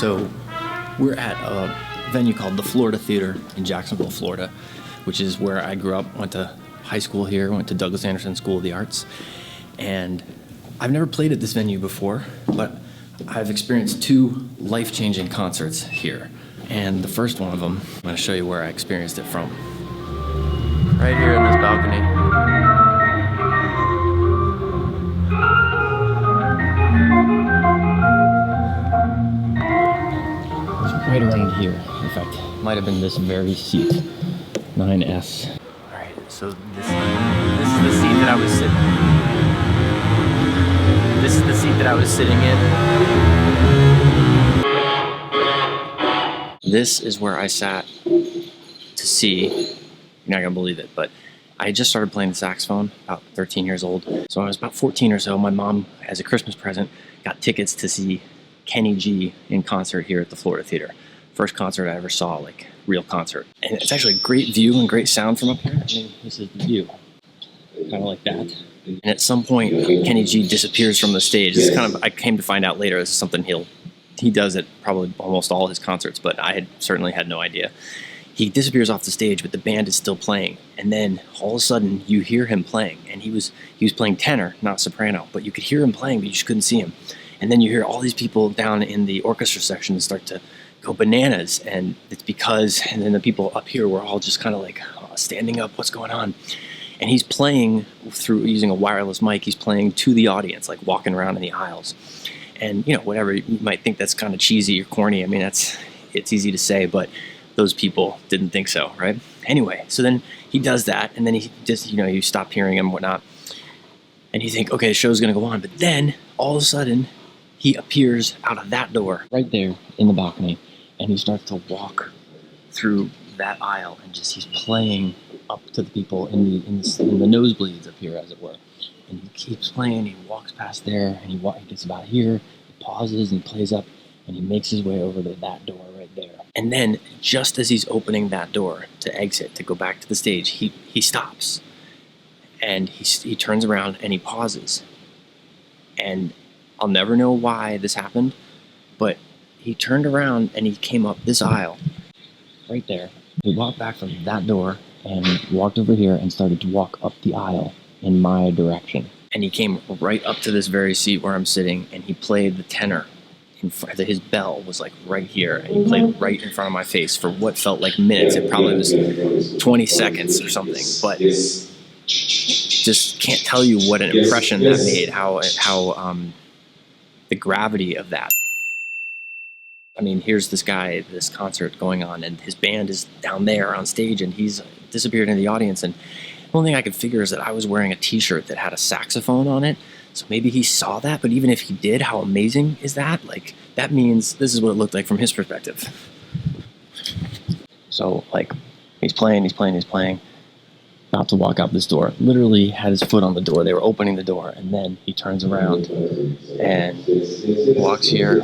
So we're at a venue called the Florida Theater in Jacksonville, Florida, which is where I grew up, went to high school here, went to Douglas Anderson School of the Arts. And I've never played at this venue before, but I've experienced 2 life-changing concerts here. And the first one of them, I'm going to show you where I experienced it from. Right here in this balcony. It's right around here. In fact, it might have been this very seat, 9S. All right, so this is the seat that I was sitting in. This is the seat that I was sitting in. This is where I sat to see, you're not gonna believe it, but I had just started playing the saxophone, about 13 years old. So I was about 14 or so. My mom, as a Christmas present, got tickets to see Kenny G in concert here at the Florida Theater. First concert I ever saw, like real concert. And it's actually a great view and great sound from up here. I mean, this is the view, kind of like that. And at some point, Kenny G disappears from the stage. This is kind of, I came to find out later, this is something he does at probably almost all his concerts, but I had certainly had no idea. He disappears off the stage, but the band is still playing. And then all of a sudden you hear him playing, and he was playing tenor, not soprano, but you could hear him playing, but you just couldn't see him. And then you hear all these people down in the orchestra section start to go bananas, and it's because, and then the people up here were all just kind of like standing up, what's going on? And he's playing through, using a wireless mic, he's playing to the audience, like walking around in the aisles. And, you know, whatever, you might think that's kind of cheesy or corny. I mean, it's easy to say, but those people didn't think so, right? Anyway, so then he does that, and then he just, you know, you stop hearing him and whatnot, and you think, okay, the show's gonna go on, but then, all of a sudden, he appears out of that door, right there in the balcony, and he starts to walk through that aisle, and just, he's playing up to the people in the nosebleeds up here, as it were. And he keeps playing, he walks past there, and he gets about here, he pauses, and he plays up, and he makes his way over to that door right there. And then, just as he's opening that door to exit, to go back to the stage, he stops. And he turns around and he pauses. And I'll never know why this happened, but he turned around and he came up this aisle, right there. He walked back from that door and walked over here and started to walk up the aisle in my direction. And he came right up to this very seat where I'm sitting, and he played the tenor. His bell was like right here, and he played right in front of my face for what felt like minutes. It probably was 20 seconds or something, but just can't tell you what an impression that made, how the gravity of that. I mean, here's this guy, this concert going on, and his band is down there on stage, and he's disappeared in the audience, and the only thing I could figure is that I was wearing a t-shirt that had a saxophone on it. So maybe he saw that, but even if he did, how amazing is that? Like, that means this is what it looked like from his perspective. So, like, he's playing, about to walk out this door. Literally had his foot on the door. They were opening the door, and then he turns around and walks here,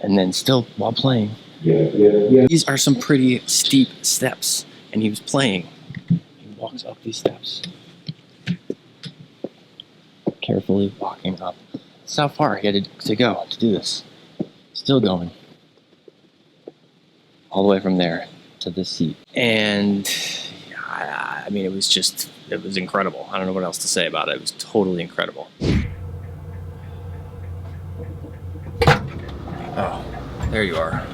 and then still, while playing, these are some pretty steep steps, and he was playing. He walks up these steps, carefully walking up. That's how far he had to go to do this. Still going. All the way from there to this seat. And I mean, it was incredible. I don't know what else to say about it. It was totally incredible. Oh, there you are.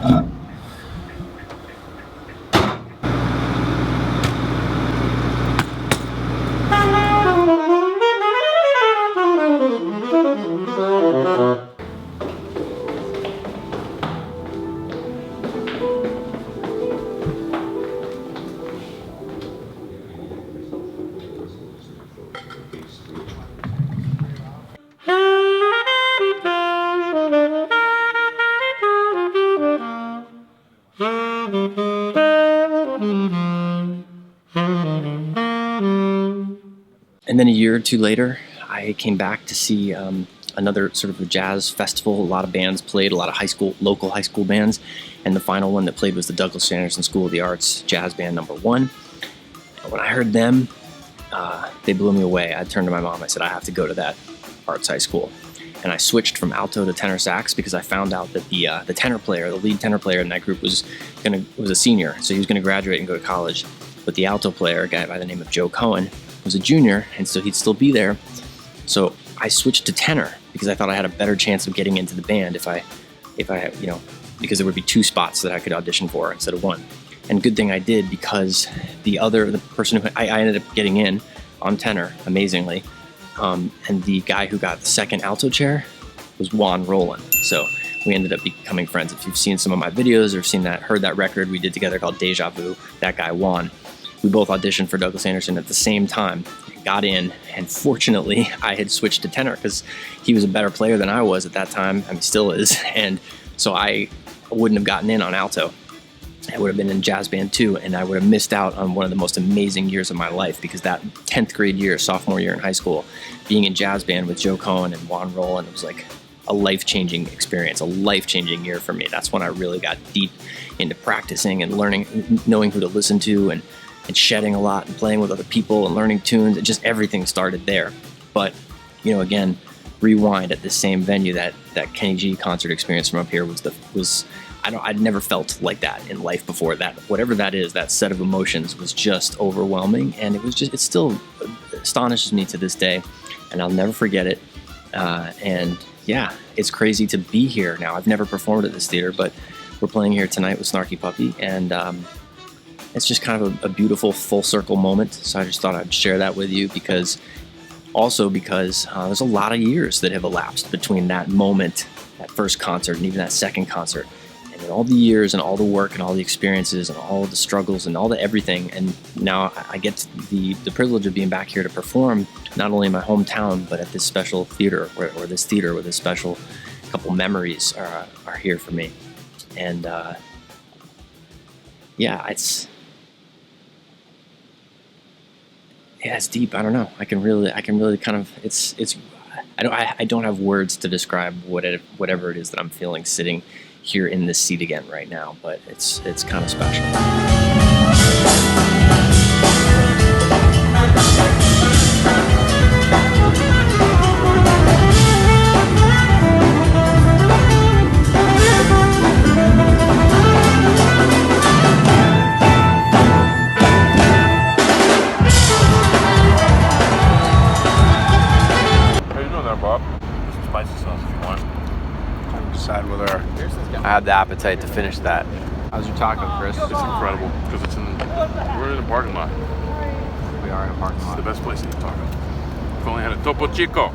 And then a year or two later, I came back to see another sort of a jazz festival. A lot of bands played, a lot of local high school bands. And the final one that played was the Douglas Anderson School of the Arts Jazz Band #1. And when I heard them, they blew me away. I turned to my mom, I said, I have to go to that arts high school. and I switched from alto to tenor sax because I found out that the tenor player, the lead tenor player in that group was a senior, so he was gonna graduate and go to college. But the alto player, a guy by the name of Joe Cohen, was a junior, and so he'd still be there. So I switched to tenor because I thought I had a better chance of getting into the band if I because there would be 2 spots that I could audition for instead of 1. And good thing I did, because the person who I ended up getting in on tenor, amazingly, and the guy who got the second alto chair was Juan Roland. So we ended up becoming friends. If you've seen some of my videos or heard that record we did together called Deja Vu, that guy Juan, we both auditioned for Douglas Anderson at the same time, got in, and fortunately I had switched to tenor because he was a better player than I was at that time. I mean, still is, and so I wouldn't have gotten in on alto. I would have been in jazz band too, and I would have missed out on one of the most amazing years of my life, because that 10th grade year, sophomore year in high school, being in jazz band with Joe Cohen and Juan Roland, it was like a life-changing experience, a life-changing year for me. That's when I really got deep into practicing and learning, knowing who to listen to, and shedding a lot and playing with other people and learning tunes. And just everything started there. But, again, rewind, at the same venue, that Kenny G concert experience from up here I'd never felt like that in life before. That, whatever that is, that set of emotions was just overwhelming, and it still astonishes me to this day, and I'll never forget it. And yeah, it's crazy to be here now. I've never performed at this theater, but we're playing here tonight with Snarky Puppy, and it's just kind of a beautiful full circle moment. So I just thought I'd share that with you, because there's a lot of years that have elapsed between that moment, that first concert, and even that second concert. And in all the years and all the work and all the experiences and all the struggles and all the everything, and now I get the privilege of being back here to perform, not only in my hometown, but at this special theater, or this theater where this special couple memories are here for me. And yeah, it's deep. I don't know. I can really kind of, I don't have words to describe whatever it is that I'm feeling sitting here in this seat again right now, but it's kind of special. Decide whether I have the appetite to finish that. How's your taco, Chris? It's incredible, because we're in a parking lot. We are in a parking lot. It's the best place to eat taco. If only had a Topo Chico.